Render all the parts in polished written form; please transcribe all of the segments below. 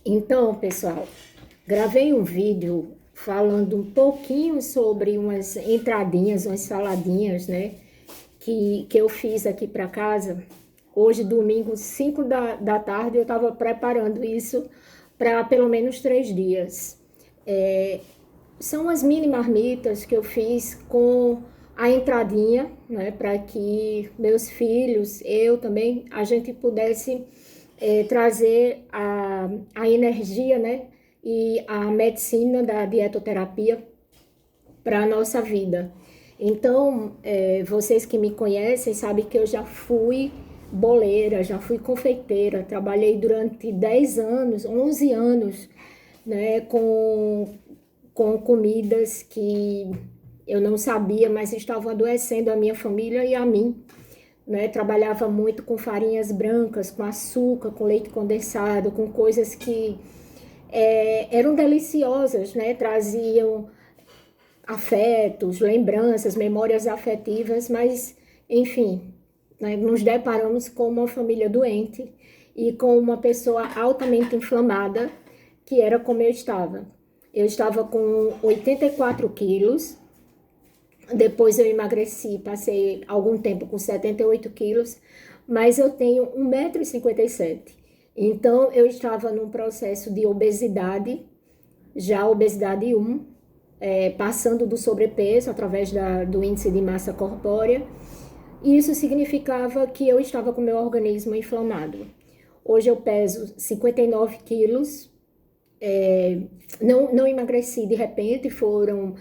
Então, pessoal, gravei um vídeo falando um pouquinho sobre umas entradinhas, umas saladinhas, né, que eu fiz aqui para casa. Hoje, domingo, 5 da tarde, eu estava preparando isso para pelo menos 3 dias. São as mini marmitas que eu fiz com a entradinha, né, para que meus filhos, eu também, a gente pudesse trazer a energia, né, e a medicina da dietoterapia para a nossa vida. Então, vocês que me conhecem sabem que eu já fui boleira, já fui confeiteira, trabalhei durante 10 anos, 11 anos, né, com comidas que eu não sabia, mas estavam adoecendo a minha família e a mim, né? Trabalhava muito com farinhas brancas, com açúcar, com leite condensado, com coisas que eram deliciosas, né? Traziam afetos, lembranças, memórias afetivas, mas, enfim, né? Nos deparamos com uma família doente e com uma pessoa altamente inflamada, que era como eu estava. Eu estava com 84 quilos, depois eu emagreci, passei algum tempo com 78 quilos, mas eu tenho 1,57 m. Então, eu estava num processo de obesidade, já obesidade 1, passando do sobrepeso através do índice de massa corpórea. E isso significava que eu estava com o meu organismo inflamado. Hoje eu peso 59 quilos, não emagreci de repente, foram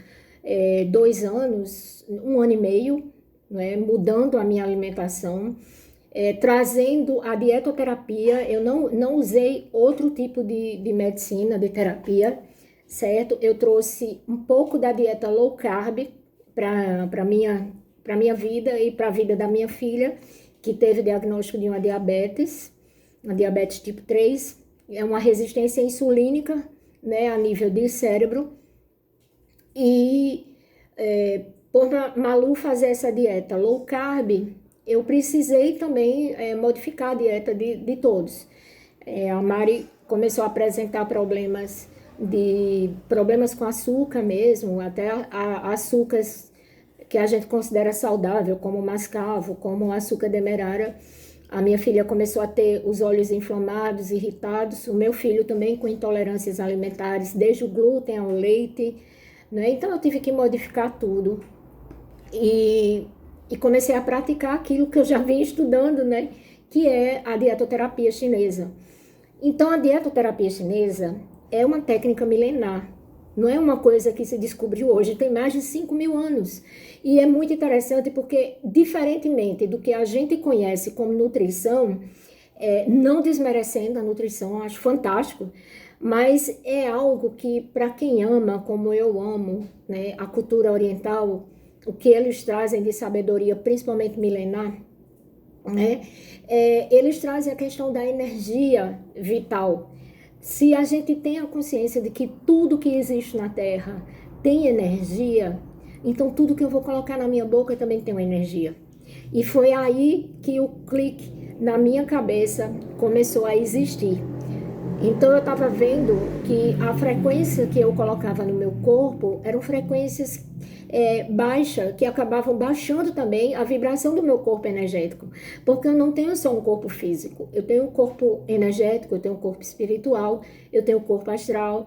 2 anos, 1 ano e meio, né, mudando a minha alimentação, trazendo a dietoterapia. Eu não usei outro tipo de medicina, de terapia, certo? Eu trouxe um pouco da dieta low carb para minha vida e para a vida da minha filha, que teve diagnóstico de uma diabetes tipo 3, é uma resistência insulínica, né, a nível de cérebro. E por Malu fazer essa dieta low carb, eu precisei também modificar a dieta de todos. A Mari começou a apresentar problemas com açúcar mesmo, até açúcares que a gente considera saudável, como mascavo, como açúcar demerara. A minha filha começou a ter os olhos inflamados, irritados. O meu filho também com intolerâncias alimentares, desde o glúten ao leite, né? Então eu tive que modificar tudo e comecei a praticar aquilo que eu já vinha estudando, né? Que é a dietoterapia chinesa. Então a dietoterapia chinesa é uma técnica milenar. Não é uma coisa que se descobriu hoje, tem mais de 5.000 anos. E é muito interessante porque, diferentemente do que a gente conhece como nutrição, não desmerecendo a nutrição, eu acho fantástico, mas é algo que, para quem ama, como eu amo, né, a cultura oriental, o que eles trazem de sabedoria, principalmente milenar, né, eles trazem a questão da energia vital. Se a gente tem a consciência de que tudo que existe na Terra tem energia, então tudo que eu vou colocar na minha boca também tem uma energia. E foi aí que o clique na minha cabeça começou a existir. Então eu estava vendo que a frequência que eu colocava no meu corpo eram frequências baixas, que acabavam baixando também a vibração do meu corpo energético. Porque eu não tenho só um corpo físico, eu tenho um corpo energético, eu tenho um corpo espiritual, eu tenho um corpo astral.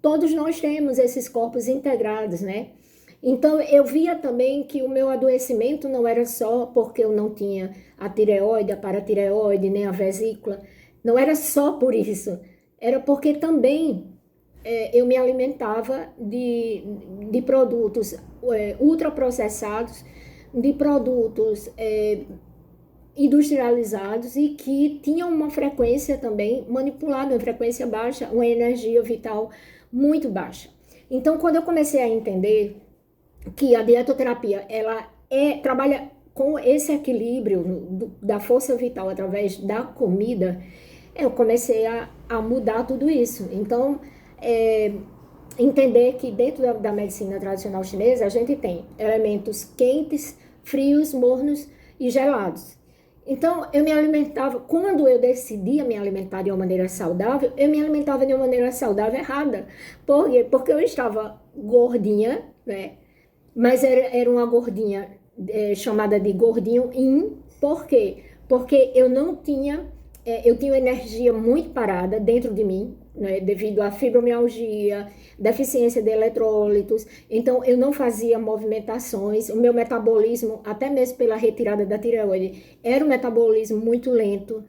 Todos nós temos esses corpos integrados, né? Então eu via também que o meu adoecimento não era só porque eu não tinha a tireoide, a paratireoide, nem a vesícula. Não era só por isso, era porque também eu me alimentava de produtos ultraprocessados, de produtos industrializados e que tinham uma frequência também manipulada, uma frequência baixa, uma energia vital muito baixa. Então, quando eu comecei a entender que a dietoterapia ela trabalha com esse equilíbrio da força vital através da comida, eu comecei a mudar tudo isso. Então, entender que dentro da medicina tradicional chinesa, a gente tem elementos quentes, frios, mornos e gelados. Então, eu me alimentava, quando eu decidia me alimentar de uma maneira saudável, eu me alimentava de uma maneira saudável errada. Por quê? Porque eu estava gordinha, né? Mas era uma gordinha chamada de gordinho in. Por quê? Porque eu não tinha, eu tinha energia muito parada dentro de mim, né, devido à fibromialgia, deficiência de eletrólitos. Então, eu não fazia movimentações. O meu metabolismo, até mesmo pela retirada da tireoide, era um metabolismo muito lento.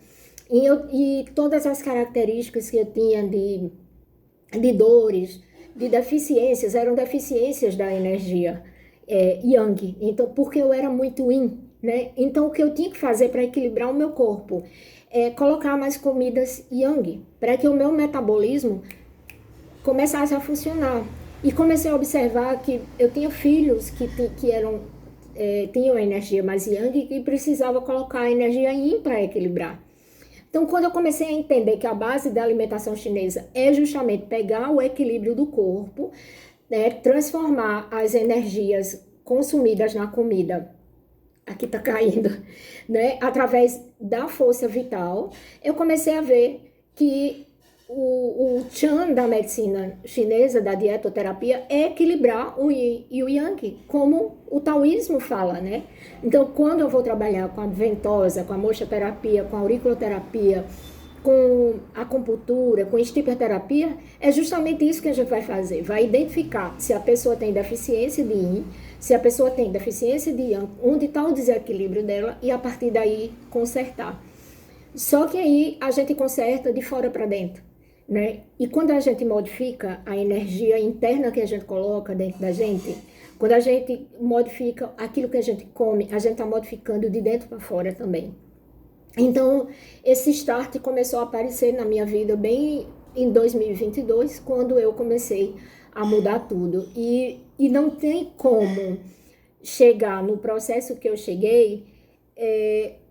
E todas as características que eu tinha de dores, de deficiências, eram deficiências da energia yang. Então, porque eu era muito yin, né? Então, o que eu tinha que fazer para equilibrar o meu corpo é colocar mais comidas yang, para que o meu metabolismo começasse a funcionar. E comecei a observar que eu tinha filhos que eram tinham energia mais yang e precisava colocar a energia yin para equilibrar. Então, quando eu comecei a entender que a base da alimentação chinesa é justamente pegar o equilíbrio do corpo, né, transformar as energias consumidas na comida, aqui tá caindo, né, através da força vital, eu comecei a ver que o Chan da medicina chinesa, da dietoterapia, é equilibrar o yin e o yang, como o taoísmo fala, né? Então, quando eu vou trabalhar com a ventosa, com a mochoterapia, com a auriculoterapia, com a acupuntura, com a estiperterapia, é justamente isso que a gente vai fazer. Vai identificar se a pessoa tem deficiência de yin, se a pessoa tem deficiência de yang, onde está o desequilíbrio dela, e a partir daí consertar. Só que aí a gente conserta de fora para dentro, né? E quando a gente modifica a energia interna que a gente coloca dentro da gente, quando a gente modifica aquilo que a gente come, a gente está modificando de dentro para fora também. Então, esse start começou a aparecer na minha vida bem em 2022, quando eu comecei a mudar tudo. E não tem como chegar no processo que eu cheguei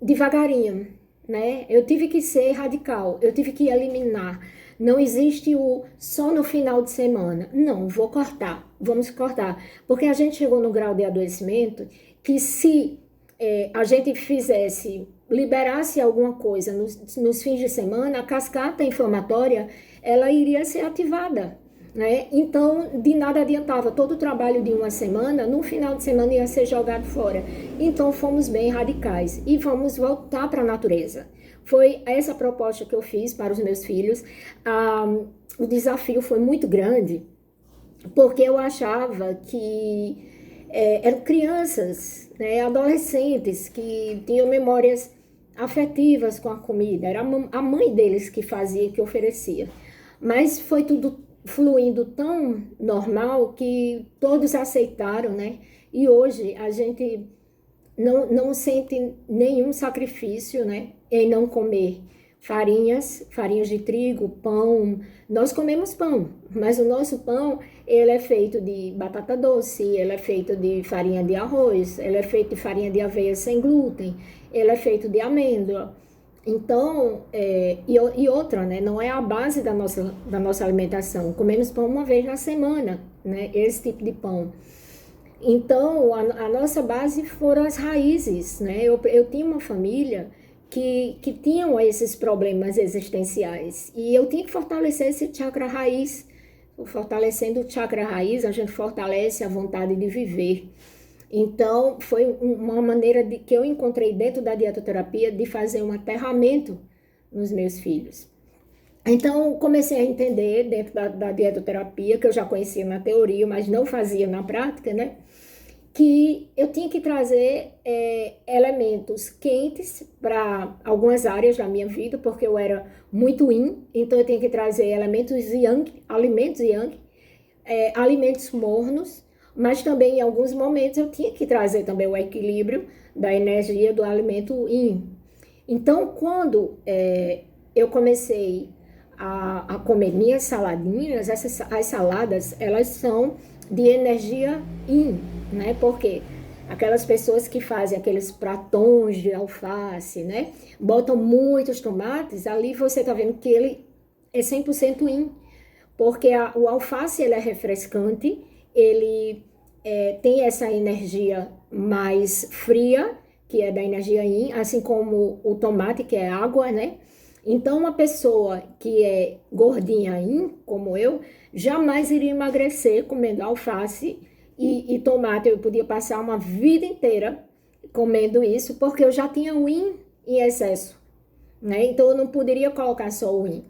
devagarinho, né? Eu tive que ser radical, eu tive que eliminar. Não existe o só no final de semana. Não, vou cortar, vamos cortar. Porque a gente chegou no grau de adoecimento que se a gente liberasse alguma coisa nos fins de semana, a cascata inflamatória, ela iria ser ativada, né? Então, de nada adiantava, todo o trabalho de uma semana, no final de semana ia ser jogado fora. Então, fomos bem radicais e vamos voltar para a natureza. Foi essa proposta que eu fiz para os meus filhos. O desafio foi muito grande, porque eu achava que eram crianças, né, adolescentes que tinham memórias afetivas com a comida. Era a mãe deles que fazia, que oferecia. Mas foi tudo fluindo tão normal que todos aceitaram, né? E hoje a gente não sente nenhum sacrifício, né, em não comer farinhas de trigo, pão. Nós comemos pão, mas o nosso pão, ele é feito de batata doce, ele é feito de farinha de arroz, ele é feito de farinha de aveia sem glúten, ele é feito de amêndoa. Então, e outra, né, não é a base da nossa alimentação. Comemos pão uma vez na semana, né, esse tipo de pão. Então, a nossa base foram as raízes, né? Eu tinha uma família que tinham esses problemas existenciais e eu tinha que fortalecer esse chakra raiz. Fortalecendo o chakra raiz, a gente fortalece a vontade de viver. Então, foi uma maneira que eu encontrei dentro da dietoterapia de fazer um aterramento nos meus filhos. Então, comecei a entender dentro da dietoterapia, que eu já conhecia na teoria, mas não fazia na prática, né? Que eu tinha que trazer elementos quentes para algumas áreas da minha vida, porque eu era muito yin, então eu tinha que trazer elementos yang, alimentos mornos, mas também em alguns momentos eu tinha que trazer também o equilíbrio da energia do alimento yin. Então, quando eu comecei a comer minhas saladinhas, as saladas, elas são de energia yin, né? Porque aquelas pessoas que fazem aqueles pratões de alface, né? Botam muitos tomates, ali você tá vendo que ele é 100% yin, porque o alface, ele é refrescante, ele tem essa energia mais fria, que é da energia yin, assim como o tomate, que é água, né? Então, uma pessoa que é gordinha yin, como eu, jamais iria emagrecer comendo alface e tomate. Eu podia passar uma vida inteira comendo isso, porque eu já tinha o yin em excesso, né? Então, eu não poderia colocar só o yin.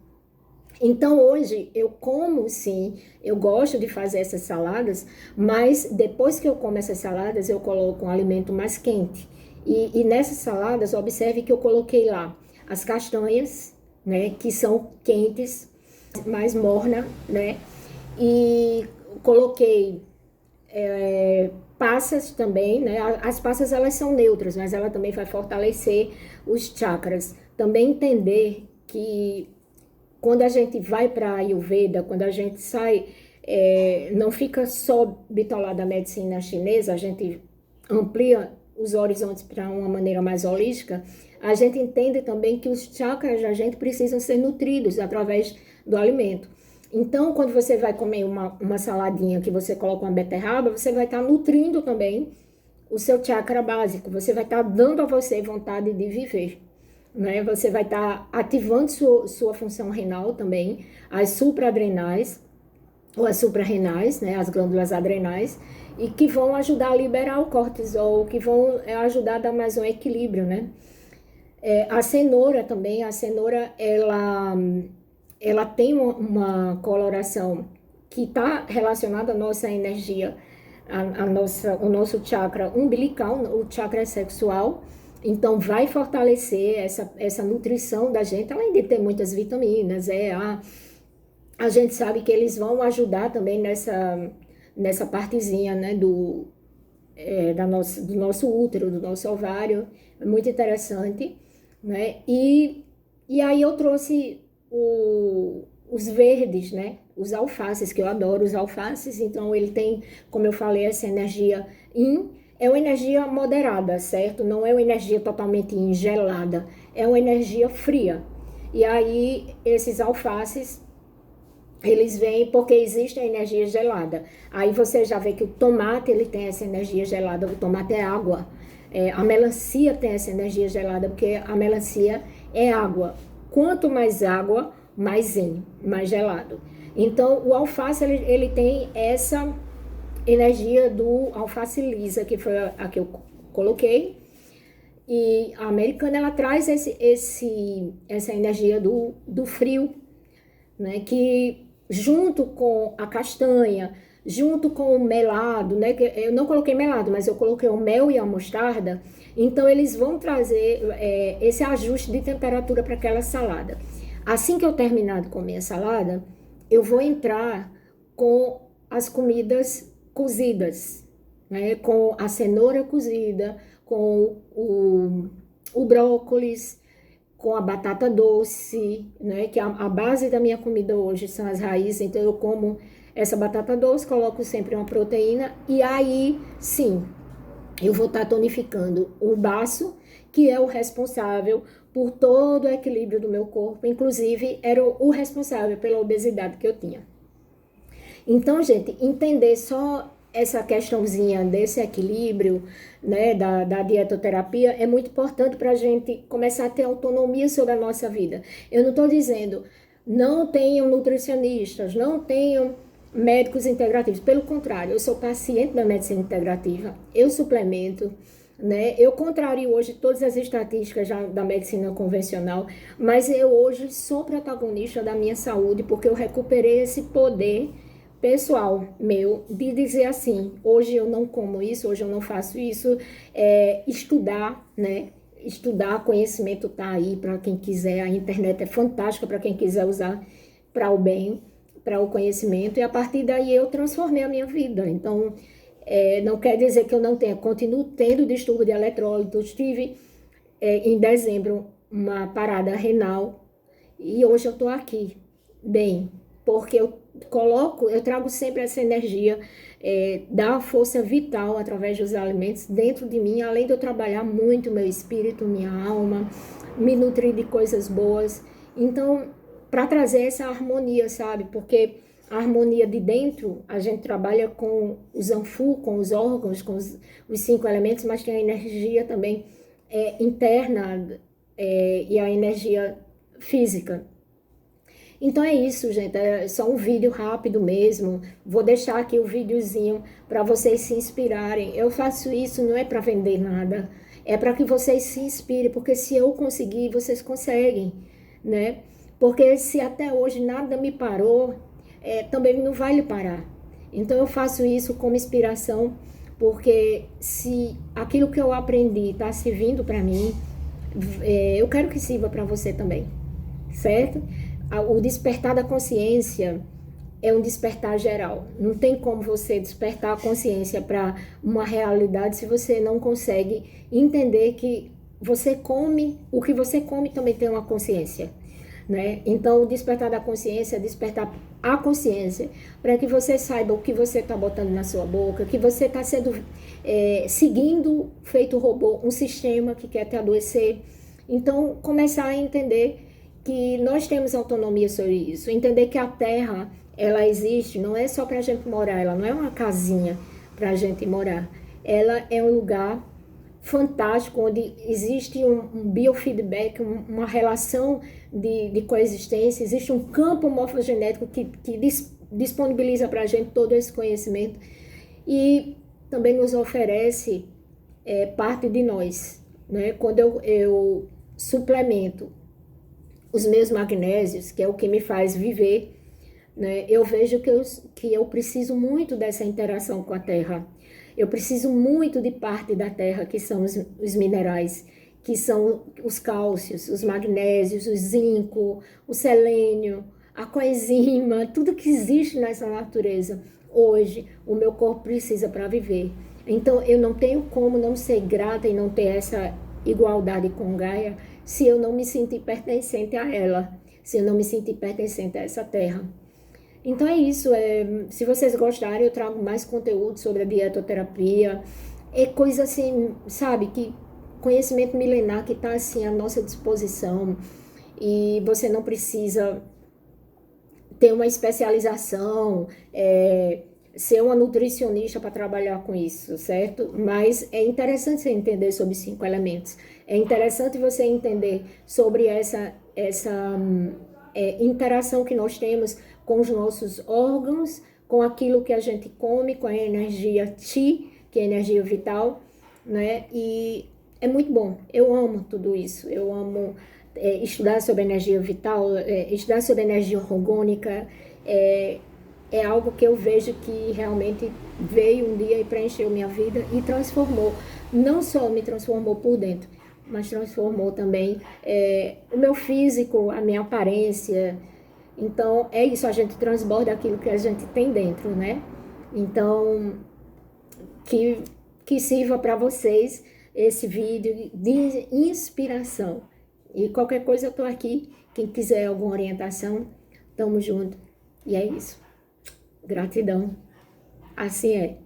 Então, hoje, eu como sim, eu gosto de fazer essas saladas, mas depois que eu como essas saladas, eu coloco um alimento mais quente. E nessas saladas, observe que eu coloquei lá as castanhas, né, que são quentes, mais morna, né, e coloquei passas também, né, as passas elas são neutras, mas ela também vai fortalecer os chakras. Também entender que quando a gente vai para a Ayurveda, quando a gente sai, não fica só bitolado da medicina chinesa, a gente amplia os horizontes para uma maneira mais holística, a gente entende também que os chakras da gente precisam ser nutridos através do alimento. Então, quando você vai comer uma saladinha que você coloca uma beterraba, você vai estar nutrindo também o seu chakra básico, você vai estar dando a você vontade de viver. Né? Você vai estar ativando sua função renal também, as supraadrenais, ou as suprarrenais, né? As glândulas adrenais, e que vão ajudar a liberar o cortisol, que vão ajudar a dar mais um equilíbrio, né? A cenoura também, a cenoura, ela tem uma coloração que está relacionada à nossa energia, o nosso chakra umbilical, o chakra sexual. Então, vai fortalecer essa nutrição da gente, além de ter muitas vitaminas, a gente sabe que eles vão ajudar também nessa partezinha, né, do nosso útero, do nosso ovário, é muito interessante, né, e aí eu trouxe os verdes, né, os alfaces, que eu adoro os alfaces, então ele tem, como eu falei, essa energia yin, é uma energia moderada, certo? Não é uma energia totalmente gelada, é uma energia fria. E aí, esses alfaces, eles vêm porque existe a energia gelada. Aí você já vê que o tomate, ele tem essa energia gelada, o tomate é água. A melancia tem essa energia gelada, porque a melancia é água. Quanto mais água, mais zen, mais gelado. Então, o alface, ele tem essa energia do alface lisa, que foi a que eu coloquei, e a americana ela traz essa energia do frio, né, que junto com a castanha, junto com o melado, né, que eu não coloquei melado, mas eu coloquei o mel e a mostarda, então eles vão trazer esse ajuste de temperatura para aquela salada. Assim que eu terminar de comer a salada, eu vou entrar com as comidas cozidas, né? Com a cenoura cozida, com o brócolis, com a batata doce, né? Que a base da minha comida hoje são as raízes, então eu como essa batata doce, coloco sempre uma proteína e aí sim, eu vou estar tonificando o baço, que é o responsável por todo o equilíbrio do meu corpo, inclusive era o responsável pela obesidade que eu tinha. Então, gente, entender só essa questãozinha desse equilíbrio, né, da dietoterapia é muito importante para a gente começar a ter autonomia sobre a nossa vida. Eu não estou dizendo não tenham nutricionistas, não tenham médicos integrativos. Pelo contrário, eu sou paciente da medicina integrativa, eu suplemento, né? Eu contrario hoje todas as estatísticas da medicina convencional, mas eu hoje sou protagonista da minha saúde porque eu recuperei esse poder pessoal meu de dizer assim, hoje eu não como isso, hoje eu não faço isso, estudar, né? Estudar, conhecimento tá aí para quem quiser, a internet é fantástica para quem quiser usar para o bem, para o conhecimento, e a partir daí eu transformei a minha vida. Então, não quer dizer que eu não tenha, continuo tendo distúrbio de eletrólitos, tive em dezembro uma parada renal e hoje eu estou aqui, bem, porque eu trago sempre essa energia da força vital através dos alimentos dentro de mim, além de eu trabalhar muito meu espírito, minha alma, me nutrir de coisas boas. Então, para trazer essa harmonia, sabe? Porque a harmonia de dentro, a gente trabalha com o Zanfu, com os órgãos, com os 5 elementos, mas tem a energia também interna e a energia física. Então é isso, gente, é só um vídeo rápido mesmo. Vou deixar aqui o videozinho para vocês se inspirarem. Eu faço isso não é para vender nada, é para que vocês se inspirem, porque se eu conseguir, vocês conseguem, né? Porque se até hoje nada me parou, também não vai lhe parar. Então eu faço isso como inspiração, porque se aquilo que eu aprendi está servindo para mim, eu quero que sirva para você também, certo? O despertar da consciência é um despertar geral. Não tem como você despertar a consciência para uma realidade se você não consegue entender que você come, o que você come também tem uma consciência, né? Então, o despertar da consciência é despertar a consciência para que você saiba o que você está botando na sua boca, que você está seguindo, feito robô, um sistema que quer te adoecer. Então, começar a entender que nós temos autonomia sobre isso, entender que a Terra, ela existe, não é só para a gente morar, ela não é uma casinha para a gente morar, ela é um lugar fantástico, onde existe um biofeedback, uma relação de coexistência, existe um campo morfogenético que disponibiliza para a gente todo esse conhecimento e também nos oferece parte de nós, né? Quando eu suplemento os meus magnésios, que é o que me faz viver, né? Eu vejo que eu preciso muito dessa interação com a Terra. Eu preciso muito de parte da Terra, que são os minerais, que são os cálcios, os magnésios, o zinco, o selênio, a coenzima, tudo que existe nessa natureza. Hoje, o meu corpo precisa para viver. Então, eu não tenho como não ser grata e não ter essa igualdade com Gaia se eu não me sentir pertencente a ela, se eu não me sentir pertencente a essa terra. Então é isso, se vocês gostarem, eu trago mais conteúdo sobre a dietoterapia, coisa assim, sabe, que conhecimento milenar que está assim à nossa disposição e você não precisa ter uma especialização, ser uma nutricionista para trabalhar com isso, certo? Mas é interessante você entender sobre 5 elementos. É interessante você entender sobre essa interação que nós temos com os nossos órgãos, com aquilo que a gente come, com a energia Chi, que é a energia vital, né? E é muito bom. Eu amo tudo isso. Eu amo estudar sobre energia vital, estudar sobre energia orgânica, é algo que eu vejo que realmente veio um dia e preencheu minha vida e transformou. Não só me transformou por dentro, mas transformou também o meu físico, a minha aparência. Então, é isso, a gente transborda aquilo que a gente tem dentro, né? Então, que sirva para vocês esse vídeo de inspiração. E qualquer coisa eu tô aqui. Quem quiser alguma orientação, tamo junto. E é isso. Gratidão. Assim é.